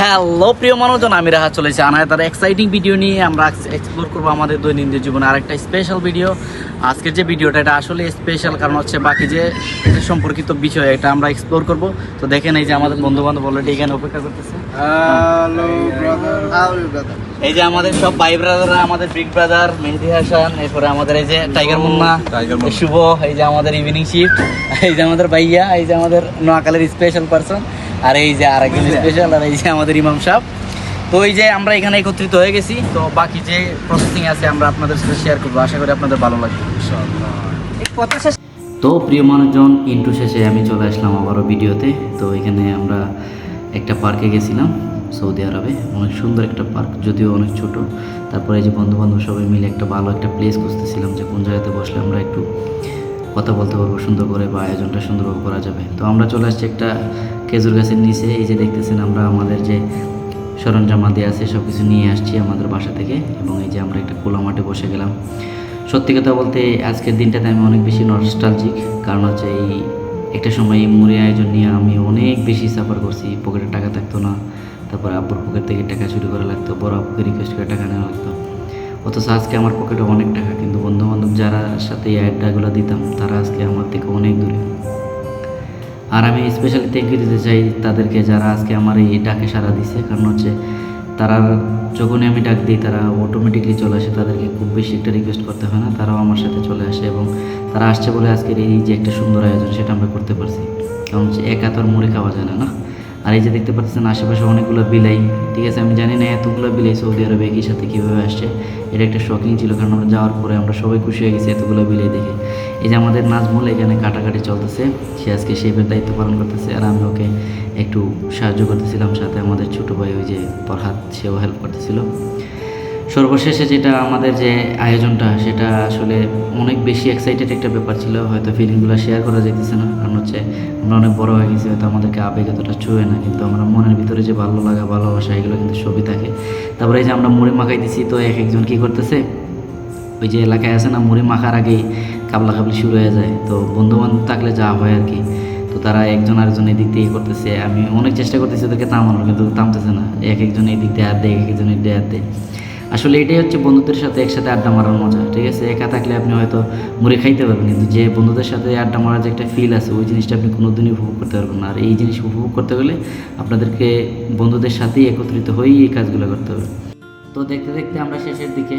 Hello প্রিয় মানুষজন, আমি রাহা চলেছি আনায়াতার এক্সাইটিং ভিডিও নিয়ে। আমরা এক্সপ্লোর করবো আমাদের দৈনন্দিন জীবনে আরেকটা স্পেশাল ভিডিও। আজকের যে ভিডিওটা এটা আসলে স্পেশাল, কারণ হচ্ছে বাকি যে সম্পর্কিত বিষয় এটা আমরা এক্সপ্লোর করব। তো দেখেন এই যে আমাদের বন্ধু বান্ধব অলরেডি এখানে অপেক্ষা করতেছে। এই যে আমাদের সব ভাই ব্রাদাররা, আমাদের বিগ ব্রাদার মেহেদি হাসান, এরপরে আমাদের এই যে টাইগার মুন্না, শুভ, এই যে আমাদের ইভিনিং শিফট, এই যে আমাদের ভাইয়া, এই যে আমাদের নোয়াখালীর স্পেশাল পারসন, আর এই যে আরেকজন স্পেশাল, আর এই যে আমাদের ইমাম সাহেব। তো এই যে আমরা এখানে একত্রিত হয়ে গেছি। তো বাকি যে প্রসেসিং আছে আমরা আপনাদের সাথে শেয়ার করবো, আশা করি আপনাদের ভালো লাগবে। তো প্রিয় মানুষজন, ইন্টু শেষে আমি চলে আসলাম আবারও ভিডিওতে। তো এখানে আমরা একটা পার্কে গেছিলাম সৌদি আরবে, অনেক সুন্দর একটা পার্ক, যদিও অনেক ছোট। তারপরে এই যে বন্ধু বান্ধব সবাই মিলে একটা ভালো একটা প্লেস খুঁজতেছিলাম যে কোন জায়গাতে বসলে আমরা একটু কথা বলতে পারবো সুন্দর করে, বা আয়োজনটা সুন্দরভাবে করা যাবে। তো আমরা চলে আসছি একটা খেজুর গাছের নিচে। এই যে দেখতেছেন আমরা আমাদের যে সরঞ্জামাদি আছে সব কিছু নিয়ে আসছি আমাদের বাসা থেকে, এবং এই যে আমরা একটা খোলা মাঠে বসে গেলাম। সত্যি কথা বলতে আজকের দিনটাতে আমি অনেক বেশি নস্টালজিক, কারণ হচ্ছে এই একটা সময় এই মুড়ি আয়োজন নিয়ে আমি অনেক বেশি সাফার করছি। পকেটে টাকা থাকতো না, তারপরে আব্বুর পকেট থেকে টাকা চুরি করা লাগতো, বড় আব্বুকে রিকোয়েস্ট করে টাকা নেওয়া লাগতো। অথচ আজকে আমার পকেটে অনেক টাকা, কিন্তু বন্ধুবান্ধব যারা সাথে এই আড্ডাগুলো দিতাম তারা আজকে আমার থেকে অনেক দূরে। আর আমি স্পেশালি থ্যাংক ইউ দিতে চাই তাদেরকে, যারা আজকে আমার এই ডাকে সাড়া দিছে। কারণ হচ্ছে তারা যখনই আমি ডাক দিই তারা অটোমেটিকলি চলে আসে, তাদেরকে খুব বেশি একটা রিকোয়েস্ট করতে হয় না, তারাও আমার সাথে চলে আসে। এবং তারা আসছে বলে আজকের এই যে একটা সুন্দর আয়োজন সেটা আমরা করতে পারছি। কারণ হচ্ছে একা তো আর মুড়ি খাওয়া যায় না, না। আর এই যে দেখতে পাচ্ছেন আশেপাশে অনেকগুলো বিলাই, ঠিক আছে। আমি জানি না এতগুলো বিলাই সৌদি আরবে একই সাথে কীভাবে আসছে। এটা একটা শকিং ছিল, কারণ আমরা যাওয়ার পরে আমরা সবাই খুশি হয়ে গেছি এতগুলো বিলাই দেখে। এই যে আমাদের নাজমুল এখানে কাটাকাটি চলতেছে, সে আজকে শেফের দায়িত্ব পালন করতেছে, আর আমি ওকে একটু সাহায্য করতেছিলাম। সাথে আমাদের ছোটো ভাই ওই যে ফরহাদ, সেও হেল্প করতেছিল। সর্বশেষে যেটা আমাদের যে আয়োজনটা, সেটা আসলে অনেক বেশি এক্সাইটেড একটা ব্যাপার ছিল। হয়তো ফিলিংগুলো শেয়ার করা যেতেছে না, কারণ হচ্ছে আমরা অনেক বড় হয়ে গেছি, হয়তো আমাদেরকে আবেগ এতটা ছুঁয়ে না, কিন্তু আমরা মনের ভিতরে যে ভালো লাগা ভালোবাসা এগুলো কিন্তু সবই থাকে। তারপরে এই যে আমরা মুড়ি মাখাই দিছি, তো এক একজন কী করতেছে, ওই যে এলাকায় আছে না, মুড়ি মাখার আগেই কাবলা কাবলি শুরু হয়ে যায়। তো বন্ধুবান্ধব থাকলে যা হয় আর কি। তো তারা একজন আরেকজন এই দিক দিয়ে করতেছে, আমি অনেক চেষ্টা করতেছি ওদেরকে থামানোর, কিন্তু থামতেছে না। এক একজন এই দিক দিয়ে হাত দেয়, এক একজন এই দিয়ে হাত দেয়। আসলে এটাই হচ্ছে বন্ধুদের সাথে একসাথে আড্ডা মারার মজা, ঠিক আছে। একা থাকলে আপনি হয়তো মুড়ি খাইতে পারবেন, কিন্তু যে বন্ধুদের সাথে আড্ডা মারার যে একটা ফিল আছে, ওই জিনিসটা আপনি কোনোদিনই উপভোগ করতে পারবেন না। আর এই জিনিস উপভোগ করতে গেলে আপনাদেরকে বন্ধুদের সাথেই একত্রিত হয়েই এই কাজগুলো করতে হবে। তো দেখতে দেখতে আমরা শেষের দিকে,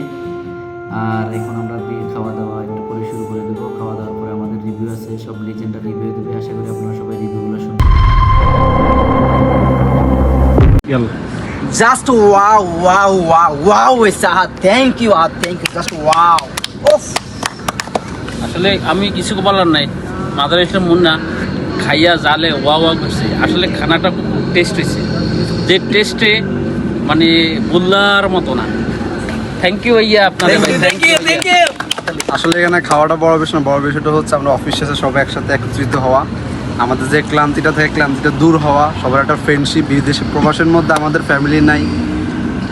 আর এখন আমরা খাওয়া দাওয়া একটু করে শুরু করে দেবো। খাওয়া দাওয়ার পরে আমাদের রিভিউ আছে, সব লিজেন্ডার রিভিউ দেবে। আশা করি আপনারা সবাই রিভিউগুলো শুনবেন। Just wow, wow, wow, wow, Sahat. Thank you, just wow. Oof. আসলে আমি কিছু বলার নাই, মাদার ইসলাম মুন্না খাইয়া জালে ওয়া ওয়া করছে। আসলে খানাটা খুব টেস্ট হয়েছে, যে টেস্টে মানে বললার মতো না। থ্যাংক ইউ ভাইয়া, আপনাদের Thank you. আসলে এখানে খাওয়াটা বড় বিষয় না, বড় বিষয়টা হচ্ছে আমরা অফিস শেষে সবাই একসাথে একত্রিত হওয়া, আমাদের যে ক্লান্তিটা থেকে ক্লান্তিটা দূর হওয়া, সবার একটা ফ্রেন্ডশিপ। বিদেশে প্রবাসের মধ্যে আমাদের ফ্যামিলি নাই,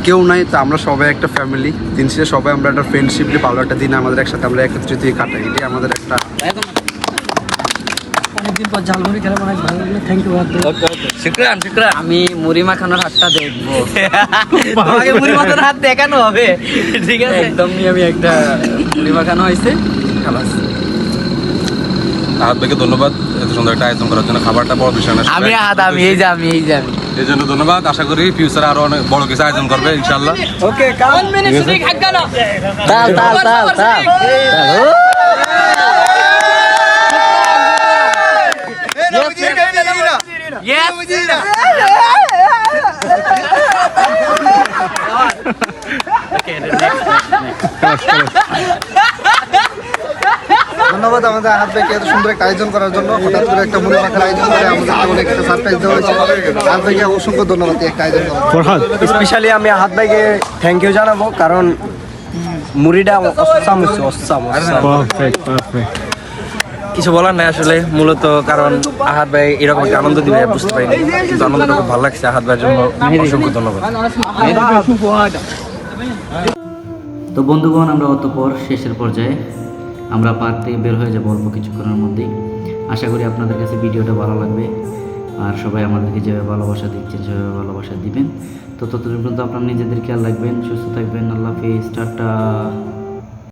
কেউ নাই, তো আমরা সবাই একটা ফ্যামিলি। দিন শেষে সবাই আমরা একটা ফ্রেন্ডশিপলি ভালো একটা দিন আমাদের একসাথে আমরা একত্রিত কাটাই, এটাই আমাদের একটা। অনেকদিন পর ঝালমুড়ি খেলে অনেক ভালো লাগলো। Thank you. শুক্রান শুক্রান। আমি মুড়ি মাখানোর হাতটা দেখবো। তোমাকে মুড়ি মাখানোর হাত দেখানো হবে, ঠিক আছে। একদমই আমি একটা মুড়ি মাখানো হয়েছে, খালাস। আহাদ ভাইকে ধন্যবাদ এত সুন্দর একটা আয়োজন করার জন্য। খাবারটা বড় বিষয় না, আমি এই জন্য ধন্যবাদ। আশা করি ফিউচারে আরো অনেক বড় কিছু আয়োজন করবে ইনশাল্লাহ। ওকে, কাম। তাল তাল তাল তাল। Yes. Okay, next. ধন্যবাদ আমাদের আহাদ ভাইকে এত সুন্দর একটা আয়োজন করার জন্য। হঠাৎ করে একটা মুড়ি মাখার আয়োজন করে আমাদেরকে অনেক একটা সারপ্রাইজ দেওয়া হয়েছে। আহাদ ভাইকে অসংখ্য ধন্যবাদ এই একটা আয়োজন করার জন্য। স্পেশালি আমি আহাদ ভাইকে থ্যাংক ইউ জানাবো, কারণ মুড়িটা অসাম হচ্ছে, অসাম। কিছু বলার নাই আসলে, মূলত কারণ আহাদ ভাই এরকম একটা আনন্দ দিবে বুঝতে পারিনি, কিন্তু আনন্দটা খুব ভালো লাগছে। আহাদ ভাইয়ের জন্য অসংখ্য ধন্যবাদ। তো বন্ধুগণ, আমরা অতঃপর শেষের পর্যায়ে আমরা পার্ক থেকে বের হয়ে যাবো অল্প কিছুক্ষণের মধ্যেই। আশা করি আপনাদের কাছে ভিডিওটা ভালো লাগবে। আর সবাই আমাদেরকে যেভাবে ভালোবাসা দিচ্ছেন সেভাবে ভালোবাসা দিবেন। তো ততদিন পর্যন্ত আপনারা নিজেদের খেয়াল রাখবেন, সুস্থ থাকবেন। আল্লাহ হাফিজ, টাটা।